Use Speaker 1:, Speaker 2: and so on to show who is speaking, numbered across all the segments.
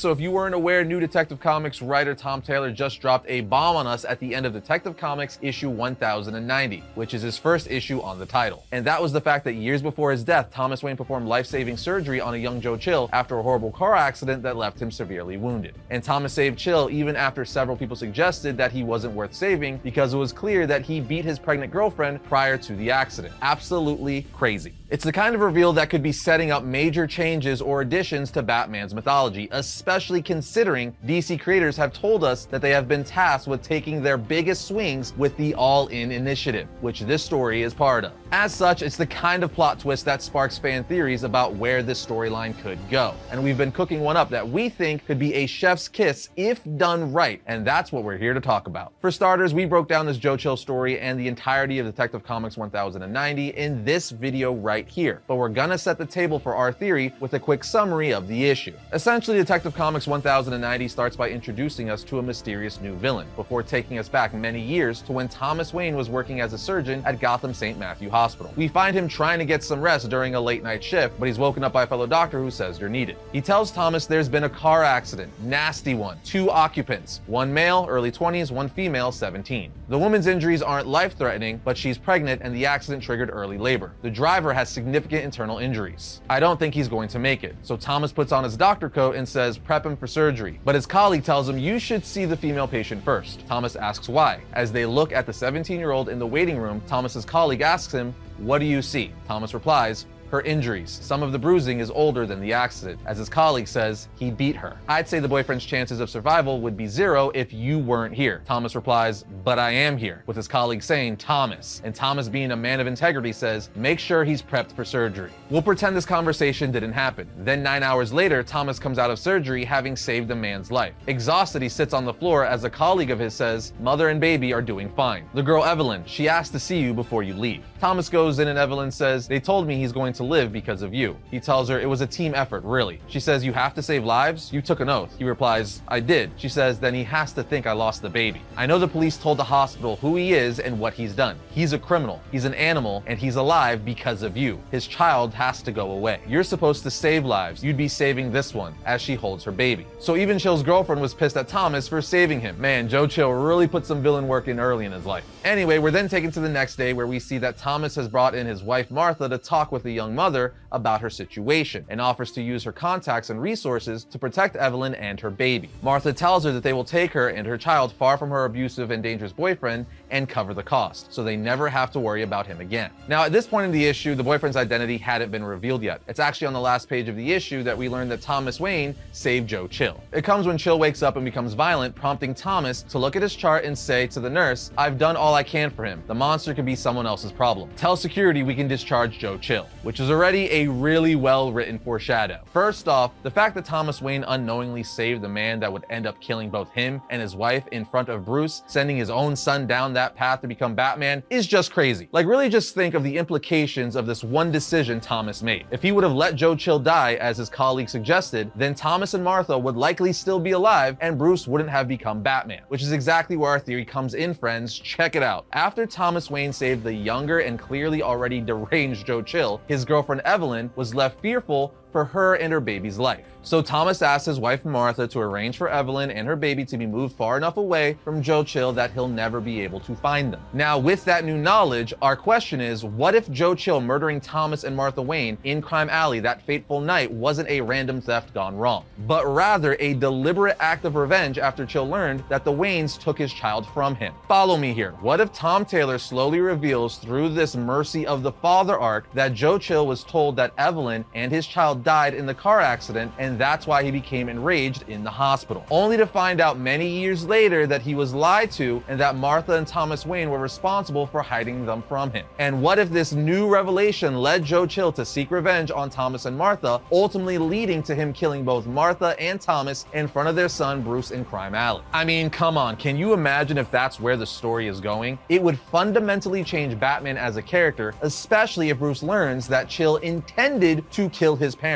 Speaker 1: so if you weren't aware, new Detective Comics writer Tom Taylor just dropped a bomb on us at the end of Detective Comics issue 1090, which is his first issue on the title. And that was the fact that years before his death, Thomas Wayne performed life-saving surgery on a young Joe Chill after a horrible car accident that left him severely wounded. And Thomas saved Chill even after several people suggested that he wasn't worth saving because it was clear that he beat his pregnant girlfriend prior to the accident. Absolutely crazy. It's the kind of reveal that could be setting up major changes or additions to Batman's mythology, especially considering DC creators have told us that they have been tasked with taking their biggest swings with the All-In initiative, which this story is part of. As such, it's the kind of plot twist that sparks fan theories about where this storyline could go. And we've been cooking one up that we think could be a chef's kiss if done right, and that's what we're here to talk about. For starters, we broke down this Joe Chill story and the entirety of Detective Comics 1090 in this video right here, but we're gonna set the table for our theory with a quick summary of the issue. Essentially, Detective Comics 1090 starts by introducing us to a mysterious new villain, before taking us back many years to when Thomas Wayne was working as a surgeon at Gotham St. Matthew Hospital. We find him trying to get some rest during a late night shift, but he's woken up by a fellow doctor who says you're needed. He tells Thomas there's been a car accident, nasty one, 2 occupants, one male, early 20s, one female, 17. The woman's injuries aren't life-threatening, but she's pregnant and the accident triggered early labor. The driver has significant internal injuries. I don't think he's going to make it, so Thomas puts on his doctor coat and says prep him for surgery, but his colleague tells him you should see the female patient first. Thomas asks why. As they look at the 17-year-old in the waiting room, Thomas's colleague asks him, "What do you see?" Thomas replies, "Her injuries. Some of the bruising is older than the accident." As his colleague says, he beat her. "I'd say the boyfriend's chances of survival would be 0 if you weren't here." Thomas replies, "But I am here," with his colleague saying, "Thomas." And Thomas, being a man of integrity, says, "Make sure he's prepped for surgery." We'll pretend this conversation didn't happen. Then 9 hours later, Thomas comes out of surgery having saved a man's life. Exhausted, he sits on the floor as a colleague of his says, "Mother and baby are doing fine. The girl Evelyn, she asked to see you before you leave." Thomas goes in and Evelyn says, "They told me he's going to live because of you." He tells her it was a team effort, really. She says, "You have to save lives? You took an oath." He replies, "I did." She says, "Then he has to think I lost the baby. I know the police told the hospital who he is and what he's done. He's a criminal, he's an animal, and he's alive because of you. His child has to go away. You're supposed to save lives. You'd be saving this one," as she holds her baby. So even Chill's girlfriend was pissed at Thomas for saving him. Man, Joe Chill really put some villain work in early in his life. Anyway, we're then taken to the next day where we see that Thomas has brought in his wife Martha to talk with the young mother about her situation and offers to use her contacts and resources to protect Evelyn and her baby. Martha tells her that they will take her and her child far from her abusive and dangerous boyfriend and cover the cost, so they never have to worry about him again. Now, at this point in the issue, the boyfriend's identity hadn't been revealed yet. It's actually on the last page of the issue that we learn that Thomas Wayne saved Joe Chill. It comes when Chill wakes up and becomes violent, prompting Thomas to look at his chart and say to the nurse, "I've done all I can for him. The monster could be someone else's problem. Tell security we can discharge Joe Chill," which is already a really well-written foreshadow. First off, the fact that Thomas Wayne unknowingly saved the man that would end up killing both him and his wife in front of Bruce, sending his own son down that path to become Batman, is just crazy. Like, really just think of the implications of this one decision Thomas made. If he would have let Joe Chill die, as his colleague suggested, then Thomas and Martha would likely still be alive and Bruce wouldn't have become Batman, which is exactly where our theory comes in, friends. Check it out. After Thomas Wayne saved the younger and clearly already deranged Joe Chill, his girlfriend Evelyn was left fearful for her and her baby's life. So Thomas asked his wife Martha to arrange for Evelyn and her baby to be moved far enough away from Joe Chill that he'll never be able to find them. Now, with that new knowledge, our question is, what if Joe Chill murdering Thomas and Martha Wayne in Crime Alley that fateful night wasn't a random theft gone wrong, but rather a deliberate act of revenge after Chill learned that the Waynes took his child from him? Follow me here. What if Tom Taylor slowly reveals through this Mercy of the Father arc that Joe Chill was told that Evelyn and his child died in the car accident, and that's why he became enraged in the hospital, only to find out many years later that he was lied to and that Martha and Thomas Wayne were responsible for hiding them from him? And what if this new revelation led Joe Chill to seek revenge on Thomas and Martha, ultimately leading to him killing both Martha and Thomas in front of their son Bruce in Crime Alley? I mean, come on, can you imagine if that's where the story is going? It would fundamentally change Batman as a character, especially if Bruce learns that Chill intended to kill his parents.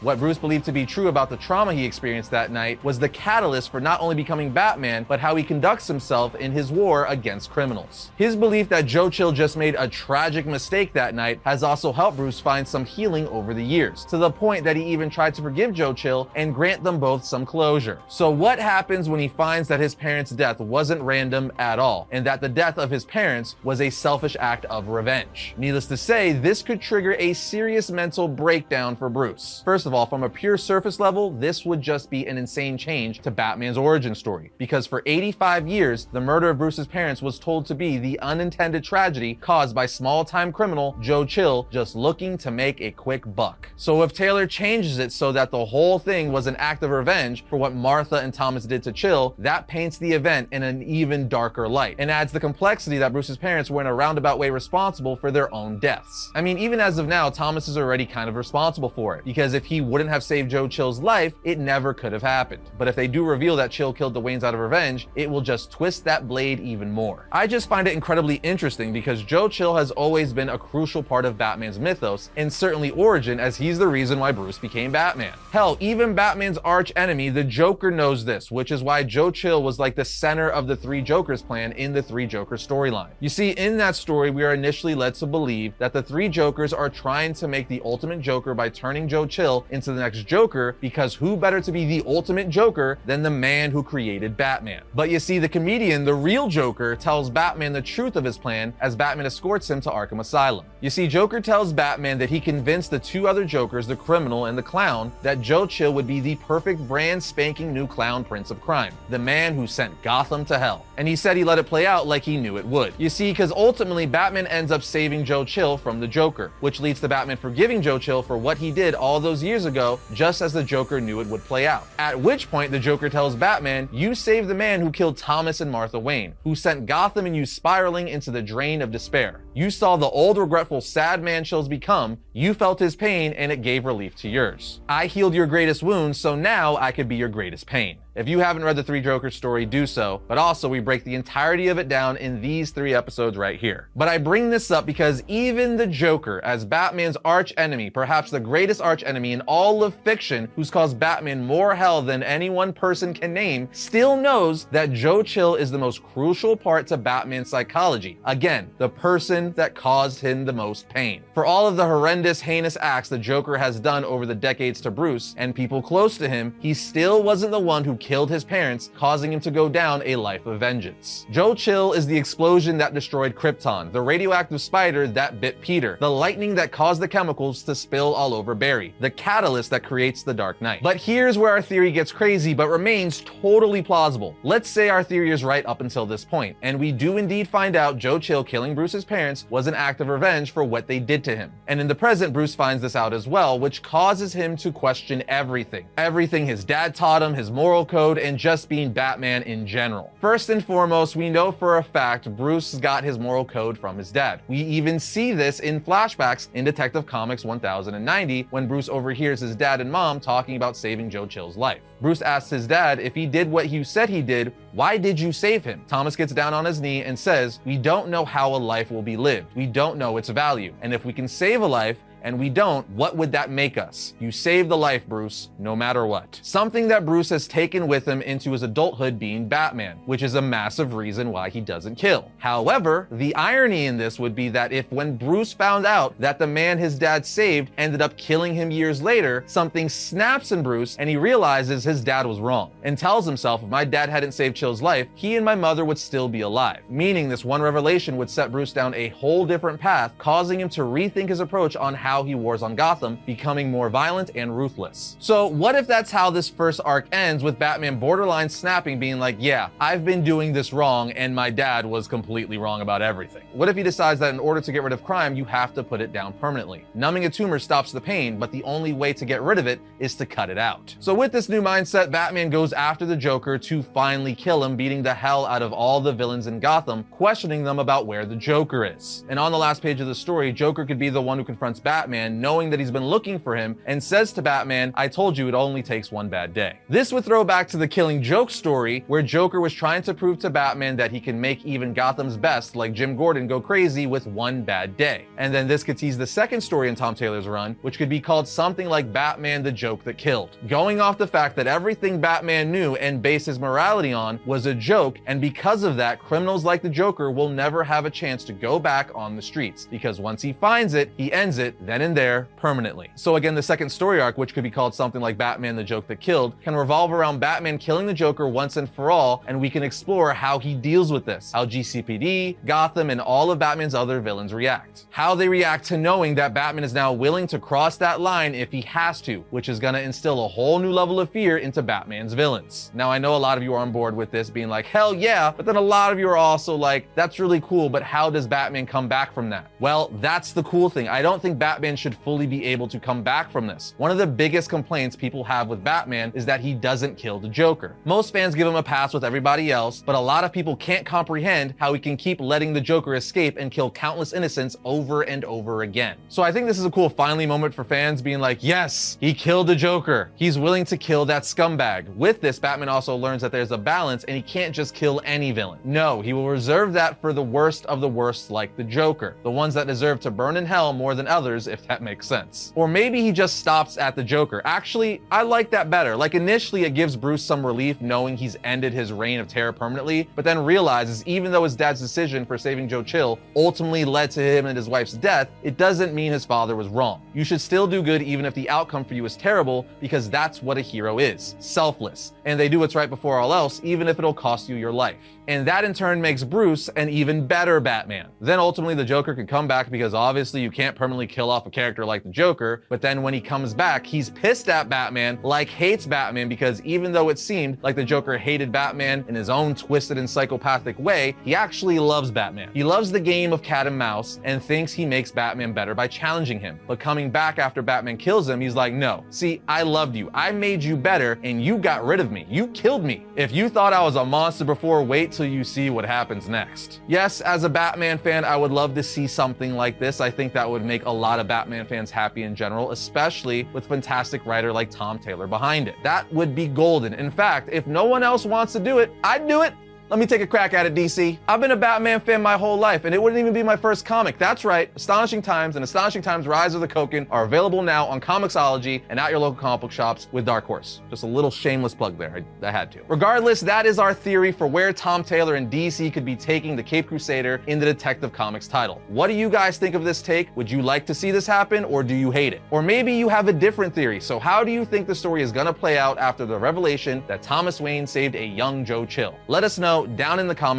Speaker 1: What Bruce believed to be true true about the trauma he experienced that night was the catalyst for not only becoming Batman, but how he conducts himself in his war against criminals. His belief that Joe Chill just made a tragic mistake that night has also helped Bruce find some healing over the years, to the point that he even tried to forgive Joe Chill and grant them both some closure. So what happens when he finds that his parents' death wasn't random at all, and that the death of his parents was a selfish act of revenge? Needless to say, this could trigger a serious mental breakdown for Bruce. First of all, from a pure surface level, this would just be an insane change to Batman's origin story, because for 85 years, the murder of Bruce's parents was told to be the unintended tragedy caused by small-time criminal Joe Chill just looking to make a quick buck. So if Taylor changes it so that the whole thing was an act of revenge for what Martha and Thomas did to Chill, that paints the event in an even darker light and adds the complexity that Bruce's parents were in a roundabout way responsible for their own deaths. I mean, even as of now, Thomas is already kind of responsible for it, because if he wouldn't have saved Joe Chill's life, it never could have happened. But if they do reveal that Chill killed the Waynes out of revenge, it will just twist that blade even more. I just find it incredibly interesting because Joe Chill has always been a crucial part of Batman's mythos, and certainly origin, as he's the reason why Bruce became Batman. Hell, even Batman's arch enemy, the Joker, knows this, which is why Joe Chill was like the center of the Three Jokers plan in the Three Jokers storyline. You see, in that story, we are initially led to believe that the Three Jokers are trying to make the ultimate Joker by turning Joe Chill into the next Joker, because who better to be the ultimate Joker than the man who created Batman? But you see, the comedian, the real Joker, tells Batman the truth of his plan as Batman escorts him to Arkham Asylum. You see, Joker tells Batman that he convinced the two other Jokers, the criminal and the clown, that Joe Chill would be the perfect brand spanking new clown prince of crime, the man who sent Gotham to hell. And he said he let it play out like he knew it would. You see, because ultimately Batman ends up saving Joe Chill from the Joker, which leads to Batman forgiving Joe Chill for what he did all those years ago, just as the Joker knew it would play out. At which point the Joker tells Batman, "You saved the man who killed Thomas and Martha Wayne, who sent Gotham and you spiraling into the drain of despair. You saw the old regretful sad man Chill's become, you felt his pain and it gave relief to yours. I healed your greatest wound, so now I could be your greatest pain." If you haven't read the Three Jokers story, do so, but also we break the entirety of it down in these 3 episodes right here. But I bring this up because even the Joker, as Batman's arch enemy, perhaps the greatest arch enemy in all of fiction, who's caused Batman more hell than any one person can name, still knows that Joe Chill is the most crucial part to Batman's psychology. Again, the person that caused him the most pain. For all of the horrendous, heinous acts the Joker has done over the decades to Bruce and people close to him, he still wasn't the one who killed his parents, causing him to go down a life of vengeance. Joe Chill is the explosion that destroyed Krypton, the radioactive spider that bit Peter, the lightning that caused the chemicals to spill all over Barry, the catalyst that creates the Dark Knight. But here's where our theory gets crazy but remains totally plausible. Let's say our theory is right up until this point, and we do indeed find out Joe Chill killing Bruce's parents was an act of revenge for what they did to him. And in the present, Bruce finds this out as well, which causes him to question everything. Everything his dad taught him, his moral code, and just being Batman in general. First and foremost, we know for a fact Bruce got his moral code from his dad. We even see this in flashbacks in Detective Comics 1090 when Bruce overhears his dad and mom talking about saving Joe Chill's life. Bruce asks his dad, if he did what you said he did, why did you save him? Thomas gets down on his knee and says, "We don't know how a life will be lived. We don't know its value. And if we can save a life, and we don't, what would that make us? You saved the life, Bruce, no matter what." Something that Bruce has taken with him into his adulthood being Batman, which is a massive reason why he doesn't kill. However, the irony in this would be that if when Bruce found out that the man his dad saved ended up killing him years later, something snaps in Bruce and he realizes his dad was wrong and tells himself, if my dad hadn't saved Chill's life, he and my mother would still be alive. Meaning this one revelation would set Bruce down a whole different path, causing him to rethink his approach on how he wars on Gotham, becoming more violent and ruthless. So what if that's how this first arc ends, with Batman borderline snapping, being like, yeah, I've been doing this wrong and my dad was completely wrong about everything? What if he decides that in order to get rid of crime, you have to put it down permanently? Numbing a tumor stops the pain, but the only way to get rid of it is to cut it out. So with this new mindset, Batman goes after the Joker to finally kill him, beating the hell out of all the villains in Gotham, questioning them about where the Joker is. And on the last page of the story, Joker could be the one who confronts Batman Batman, knowing that he's been looking for him, and says to Batman, "I told you it only takes one bad day." This would throw back to the Killing Joke story, where Joker was trying to prove to Batman that he can make even Gotham's best, like Jim Gordon, go crazy with one bad day. And then this could tease the second story in Tom Taylor's run, which could be called something like Batman the Joke That Killed, going off the fact that everything Batman knew and based his morality on was a joke, and because of that, criminals like the Joker will never have a chance to go back on the streets, because once he finds it, he ends it then and there permanently. So again, the second story arc, which could be called something like Batman the Joke That Killed, can revolve around Batman killing the Joker once and for all, and we can explore how he deals with this, how GCPD, Gotham, and all of Batman's other villains react. How they react to knowing that Batman is now willing to cross that line if he has to, which is gonna instill a whole new level of fear into Batman's villains. Now, I know a lot of you are on board with this, being like, hell yeah, but then a lot of you are also like, that's really cool, but how does Batman come back from that? Well, that's the cool thing. I don't think Batman should fully be able to come back from this. One of the biggest complaints people have with Batman is that he doesn't kill the Joker. Most fans give him a pass with everybody else, but a lot of people can't comprehend how he can keep letting the Joker escape and kill countless innocents over and over again. So I think this is a cool finally moment for fans, being like, yes, he killed the Joker. He's willing to kill that scumbag. With this, Batman also learns that there's a balance and he can't just kill any villain. No, he will reserve that for the worst of the worst, like the Joker, the ones that deserve to burn in hell more than others, if that makes sense. Or maybe he just stops at the Joker. Actually, I like that better. Like, initially it gives Bruce some relief knowing he's ended his reign of terror permanently, but then realizes even though his dad's decision for saving Joe Chill ultimately led to him and his wife's death, it doesn't mean his father was wrong. You should still do good even if the outcome for you is terrible, because that's what a hero is, selfless. And they do what's right before all else, even if it'll cost you your life. And that in turn makes Bruce an even better Batman. Then ultimately the Joker could come back, because obviously you can't permanently kill off a character like the Joker, but then when he comes back, he's pissed at Batman, like hates Batman, because even though it seemed like the Joker hated Batman in his own twisted and psychopathic way, he actually loves Batman. He loves the game of cat and mouse and thinks he makes Batman better by challenging him. But coming back after Batman kills him, he's like, no, see, I loved you. I made you better and you got rid of me. You killed me. If you thought I was a monster before, wait till you see what happens next. Yes, as a Batman fan, I would love to see something like this. I think that would make a lot of Batman fans happy in general, especially with a fantastic writer like Tom Taylor behind it. That would be golden. In fact, if no one else wants to do it, I'd do it. Let me take a crack at it, DC. I've been a Batman fan my whole life, and it wouldn't even be my first comic. That's right, Astonishing Times and Astonishing Times Rise of the Koken are available now on Comixology and at your local comic book shops with Dark Horse. Just a little shameless plug there, I had to. Regardless, that is our theory for where Tom Taylor and DC could be taking the Caped Crusader in the Detective Comics title. What do you guys think of this take? Would you like to see this happen, or do you hate it? Or maybe you have a different theory, so how do you think the story is gonna play out after the revelation that Thomas Wayne saved a young Joe Chill? Let us know down in the comments